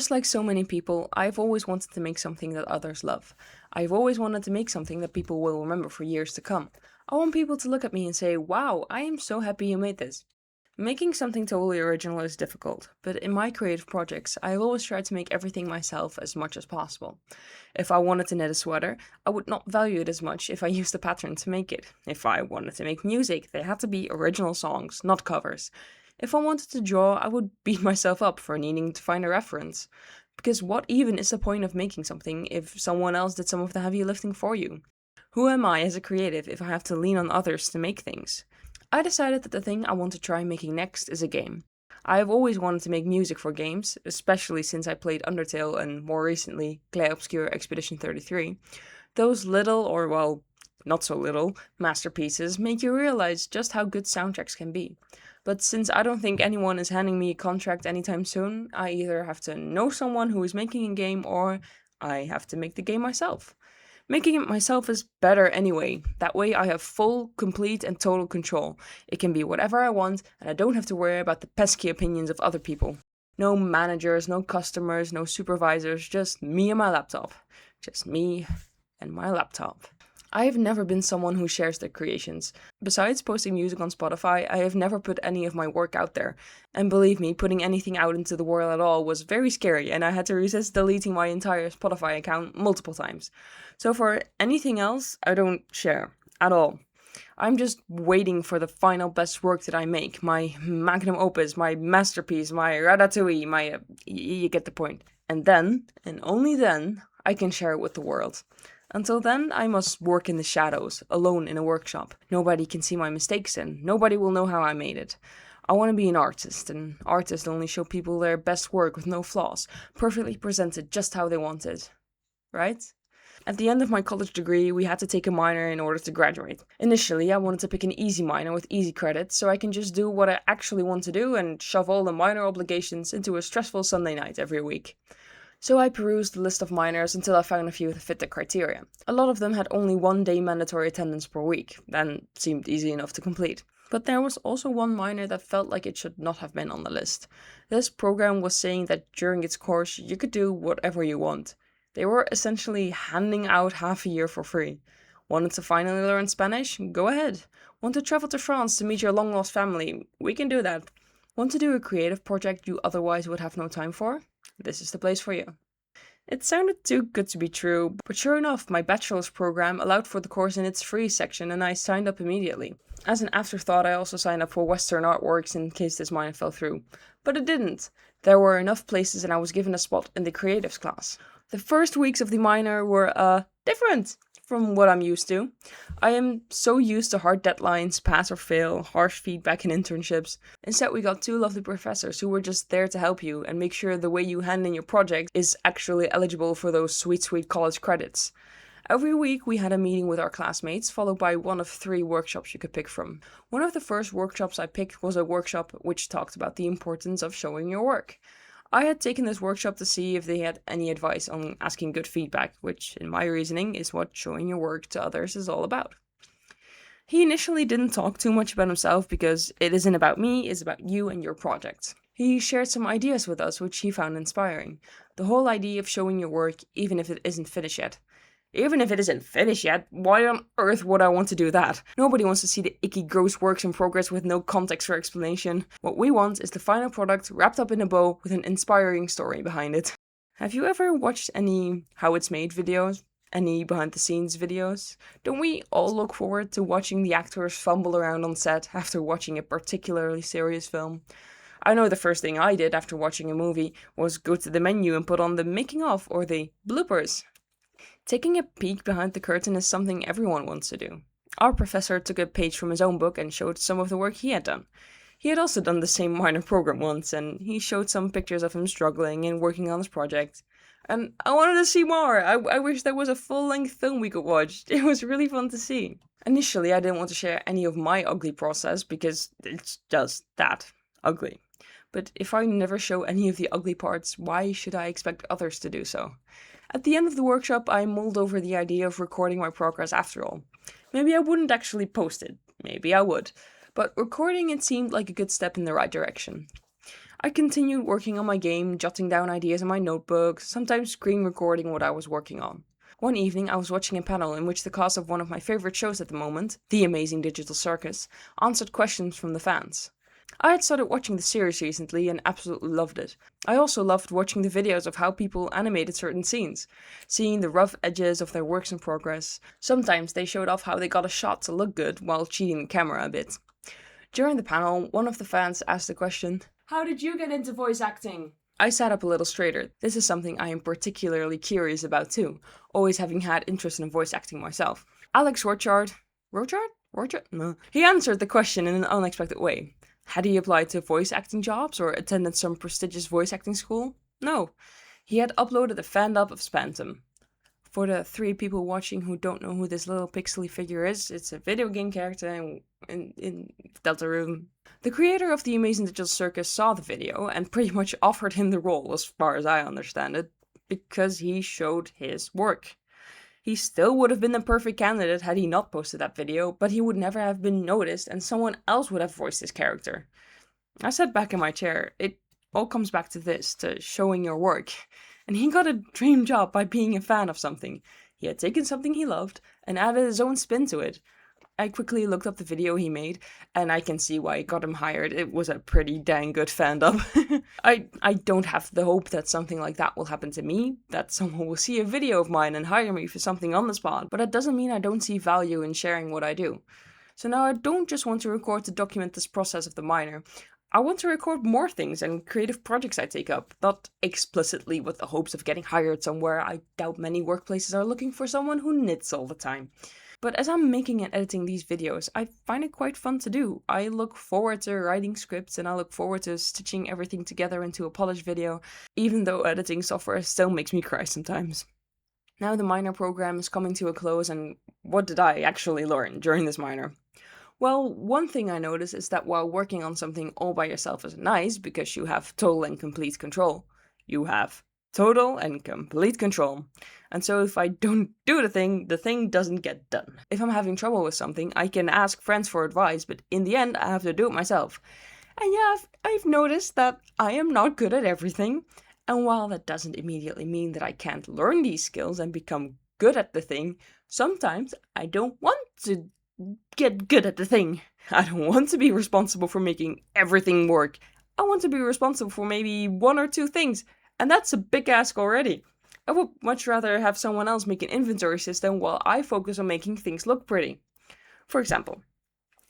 Just like so many people, I've always wanted to make something that others love. I've always wanted to make something that people will remember for years to come. I want people to look at me and say, wow, I am so happy you made this. Making something totally original is difficult, but in my creative projects, I've always tried to make everything myself as much as possible. If I wanted to knit a sweater, I would not value it as much if I used a pattern to make it. If I wanted to make music, they had to be original songs, not covers. If I wanted to draw, I would beat myself up for needing to find a reference. Because what even is the point of making something if someone else did some of the heavy lifting for you? Who am I as a creative if I have to lean on others to make things? I decided that the thing I want to try making next is a game. I have always wanted to make music for games, especially since I played Undertale and more recently Clay Obscure Expedition 33. Those little, or well, not so little, masterpieces make you realize just how good soundtracks can be. But since I don't think anyone is handing me a contract anytime soon, I either have to know someone who is making a game or I have to make the game myself. Making it myself is better anyway. That way I have full, complete, and total control. It can be whatever I want, and I don't have to worry about the pesky opinions of other people. No managers, no customers, no supervisors, just me and my laptop. Just me and my laptop. I have never been someone who shares their creations. Besides posting music on Spotify, I have never put any of my work out there. And believe me, putting anything out into the world at all was very scary, and I had to resist deleting my entire Spotify account multiple times. So for anything else, I don't share at all. I'm just waiting for the final best work that I make, my magnum opus, my masterpiece, my ratatouille, you get the point. And then, and only then, I can share it with the world. Until then, I must work in the shadows, alone in a workshop. Nobody can see my mistakes and nobody will know how I made it. I want to be an artist, and artists only show people their best work with no flaws, perfectly presented just how they want it. Right? At the end of my college degree, we had to take a minor in order to graduate. Initially, I wanted to pick an easy minor with easy credits, so I can just do what I actually want to do and shove all the minor obligations into a stressful Sunday night every week. So I perused the list of minors until I found a few that fit the criteria. A lot of them had only 1 day mandatory attendance per week, then seemed easy enough to complete. But there was also one minor that felt like it should not have been on the list. This program was saying that during its course you could do whatever you want. They were essentially handing out half a year for free. Wanted to finally learn Spanish? Go ahead. Want to travel to France to meet your long lost family? We can do that. Want to do a creative project you otherwise would have no time for? This is the place for you. It sounded too good to be true, but sure enough, my bachelor's program allowed for the course in its free section and I signed up immediately. As an afterthought, I also signed up for Western Artworks in case this minor fell through. But it didn't. There were enough places and I was given a spot in the creatives class. The first weeks of the minor were, different from what I'm used to. I am so used to hard deadlines, pass or fail, harsh feedback and internships. Instead, we got 2 lovely professors who were just there to help you and make sure the way you hand in your project is actually eligible for those sweet, sweet college credits. Every week we had a meeting with our classmates, followed by one of 3 workshops you could pick from. One of the first workshops I picked was a workshop which talked about the importance of showing your work. I had taken this workshop to see if they had any advice on asking good feedback, which, in my reasoning, is what showing your work to others is all about. He initially didn't talk too much about himself because it isn't about me, it's about you and your project. He shared some ideas with us which he found inspiring. The whole idea of showing your work even if it isn't finished yet. Even if it isn't finished yet, why on earth would I want to do that? Nobody wants to see the icky gross works in progress with no context or explanation. What we want is the final product wrapped up in a bow with an inspiring story behind it. Have you ever watched any how it's made videos? Any behind the scenes videos? Don't we all look forward to watching the actors fumble around on set after watching a particularly serious film? I know the first thing I did after watching a movie was go to the menu and put on the making of or the bloopers. Taking a peek behind the curtain is something everyone wants to do. Our professor took a page from his own book and showed some of the work he had done. He had also done the same minor program once, and he showed some pictures of him struggling and working on his project. And I wanted to see more. I wish there was a full-length film we could watch. It was really fun to see. Initially, I didn't want to share any of my ugly process because it's just that, ugly. But if I never show any of the ugly parts, why should I expect others to do so? At the end of the workshop, I mulled over the idea of recording my progress after all. Maybe I wouldn't actually post it, maybe I would, but recording it seemed like a good step in the right direction. I continued working on my game, jotting down ideas in my notebook, sometimes screen recording what I was working on. One evening, I was watching a panel in which the cast of one of my favorite shows at the moment, The Amazing Digital Circus, answered questions from the fans. I had started watching the series recently and absolutely loved it. I also loved watching the videos of how people animated certain scenes, seeing the rough edges of their works in progress. Sometimes they showed off how they got a shot to look good while cheating the camera a bit. During the panel, one of the fans asked the question, "How did you get into voice acting?" I sat up a little straighter. This is something I am particularly curious about too, always having had interest in voice acting myself. Alex Rochard? No. He answered the question in an unexpected way. Had he applied to voice acting jobs or attended some prestigious voice acting school? No. He had uploaded a fan dub of Spantum. For the 3 people watching who don't know who this little pixely figure is, it's a video game character in Deltarune. The creator of The Amazing Digital Circus saw the video and pretty much offered him the role, as far as I understand it, because he showed his work. He still would have been the perfect candidate had he not posted that video, but he would never have been noticed and someone else would have voiced his character. I sat back in my chair. It all comes back to this, to showing your work. And he got a dream job by being a fan of something. He had taken something he loved and added his own spin to it. I quickly looked up the video he made, and I can see why he got him hired. It was a pretty dang good fandom. I don't have the hope that something like that will happen to me, that someone will see a video of mine and hire me for something on the spot, but that doesn't mean I don't see value in sharing what I do. So now I don't just want to record to document this process of the minor. I want to record more things and creative projects I take up, not explicitly with the hopes of getting hired somewhere. I doubt many workplaces are looking for someone who knits all the time. But as I'm making and editing these videos, I find it quite fun to do. I look forward to writing scripts and I look forward to stitching everything together into a polished video, even though editing software still makes me cry sometimes. Now the minor program is coming to a close, and what did I actually learn during this minor? Well, one thing I notice is that while working on something all by yourself is nice because you have total and complete control, you have total and complete control. And so if I don't do the thing doesn't get done. If I'm having trouble with something, I can ask friends for advice, but in the end, I have to do it myself. And yeah, I've noticed that I am not good at everything. And while that doesn't immediately mean that I can't learn these skills and become good at the thing, sometimes I don't want to get good at the thing. I don't want to be responsible for making everything work. I want to be responsible for maybe 1 or 2 things, and that's a big ask already. I would much rather have someone else make an inventory system while I focus on making things look pretty. For example,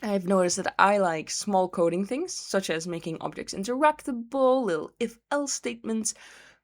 I've noticed that I like small coding things, such as making objects interactable, little if-else statements,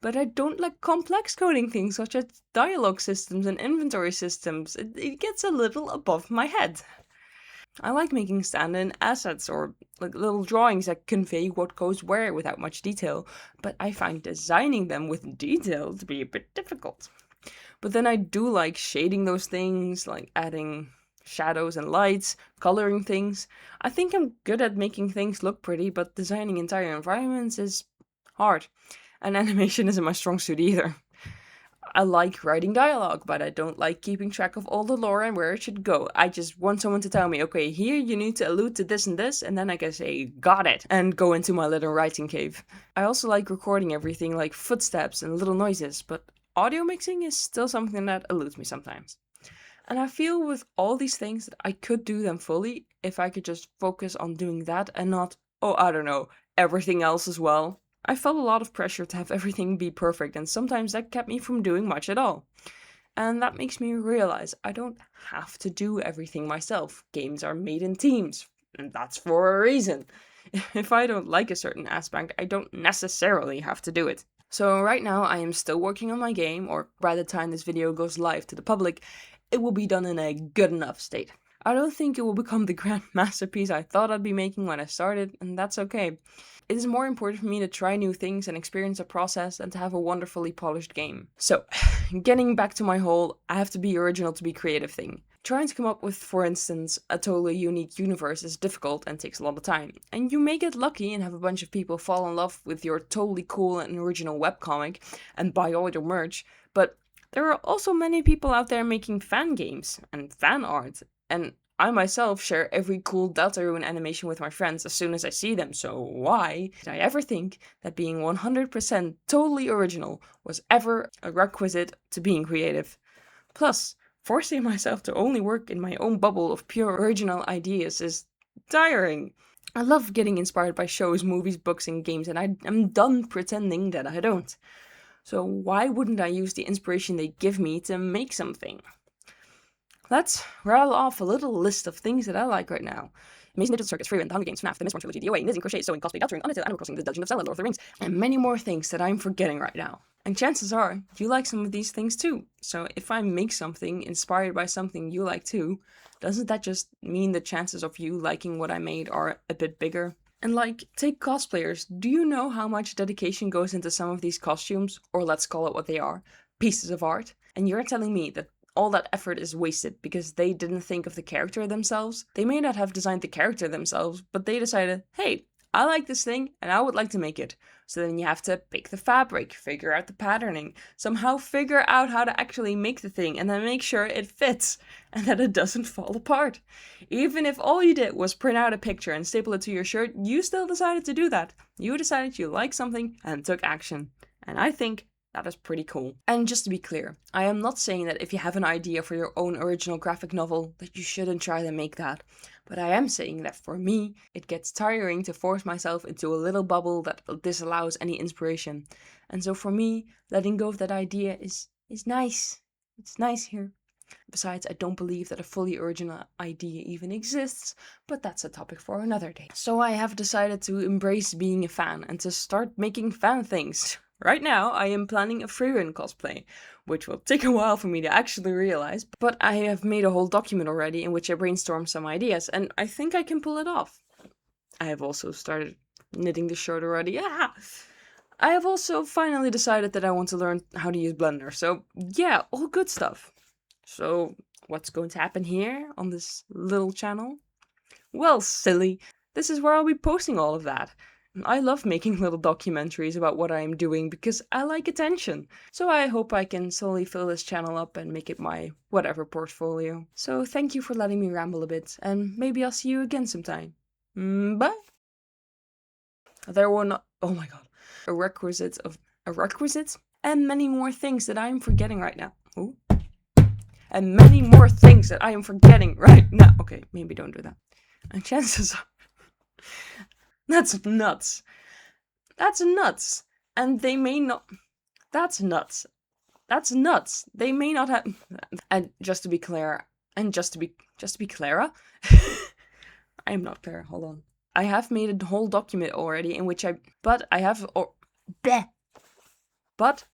but I don't like complex coding things such as dialogue systems and inventory systems. It gets a little above my head. I like making stand-in assets or like little drawings that convey what goes where without much detail, but I find designing them with detail to be a bit difficult. But then I do like shading those things, like adding shadows and lights, coloring things. I think I'm good at making things look pretty, but designing entire environments is hard. And animation isn't my strong suit either. I like writing dialogue, but I don't like keeping track of all the lore and where it should go. I just want someone to tell me, okay, here you need to allude to this, and then I can say, got it, and go into my little writing cave. I also like recording everything like footsteps and little noises, but audio mixing is still something that eludes me sometimes. And I feel with all these things that I could do them fully if I could just focus on doing that and not, everything else as well. I felt a lot of pressure to have everything be perfect, and sometimes that kept me from doing much at all. And that makes me realize I don't have to do everything myself. Games are made in teams, and that's for a reason. If I don't like a certain aspect, I don't necessarily have to do it. So right now I am still working on my game, or by the time this video goes live to the public, it will be done in a good enough state. I don't think it will become the grand masterpiece I thought I'd be making when I started, and that's okay. It is more important for me to try new things and experience a process than to have a wonderfully polished game. So, getting back to my whole I have to be original to be creative thing. Trying to come up with, for instance, a totally unique universe is difficult and takes a lot of time. And you may get lucky and have a bunch of people fall in love with your totally cool and original webcomic and buy all your merch, but there are also many people out there making fan games and fan art. and I myself share every cool Deltarune animation with my friends as soon as I see them, so why did I ever think that being 100% totally original was ever a requisite to being creative? Plus, forcing myself to only work in my own bubble of pure original ideas is tiring. I love getting inspired by shows, movies, books, and games, and I'm done pretending that I don't. So why wouldn't I use the inspiration they give me to make something? Let's rattle off a little list of things that I like right now. Amazing Digital Circus, Freewind, The Hunger Games, FNAF, The Mistborn Trilogy, DOA, Knitting, Crochet, Sewing, Cosplay, Deltarune, Undertale, Animal Crossing, The Legend of Zelda, Lord of the Rings, and many more things that I'm forgetting right now. And chances are, you like some of these things too. So if I make something inspired by something you like too, doesn't that just mean the chances of you liking what I made are a bit bigger? And like, take cosplayers. Do you know how much dedication goes into some of these costumes, or let's call it what they are, pieces of art? And you're telling me that all that effort is wasted because they didn't think of the character themselves? They may not have designed the character themselves, but they decided, hey, I like this thing and I would like to make it. So then you have to pick the fabric, figure out the patterning, somehow figure out how to actually make the thing, and then make sure it fits and that it doesn't fall apart. Even if all you did was print out a picture and staple it to your shirt, you still decided to do that. You decided you liked something and took action. And I think that is pretty cool. And just to be clear, I am not saying that if you have an idea for your own original graphic novel, that you shouldn't try to make that. But I am saying that for me, it gets tiring to force myself into a little bubble that disallows any inspiration. And so for me, letting go of that idea is nice. It's nice here. Besides, I don't believe that a fully original idea even exists, but that's a topic for another day. So I have decided to embrace being a fan and to start making fan things. Right now, I am planning a Freewind cosplay, which will take a while for me to actually realize, but I have made a whole document already in which I brainstorm some ideas, and I think I can pull it off. I have also started knitting the shirt already. Ah! I have also finally decided that I want to learn how to use Blender, so yeah, all good stuff. So, what's going to happen here on this little channel? Well, silly, this is where I'll be posting all of that. I love making little documentaries about what I am doing because I like attention. So I hope I can slowly fill this channel up and make it my whatever portfolio. So thank you for letting me ramble a bit, and maybe I'll see you again sometime. Bye! There were not, oh my god, a requisite, and many more things that I am forgetting right now. Ooh. And many more things that I am forgetting right now. Okay, maybe don't do that. And chances are, that's nuts. That's nuts. And they may not. That's nuts. That's nuts. They may not have. And just to be clear, just to be Clara, I am not Clara. Hold on. I have made a whole document already in which but I have. But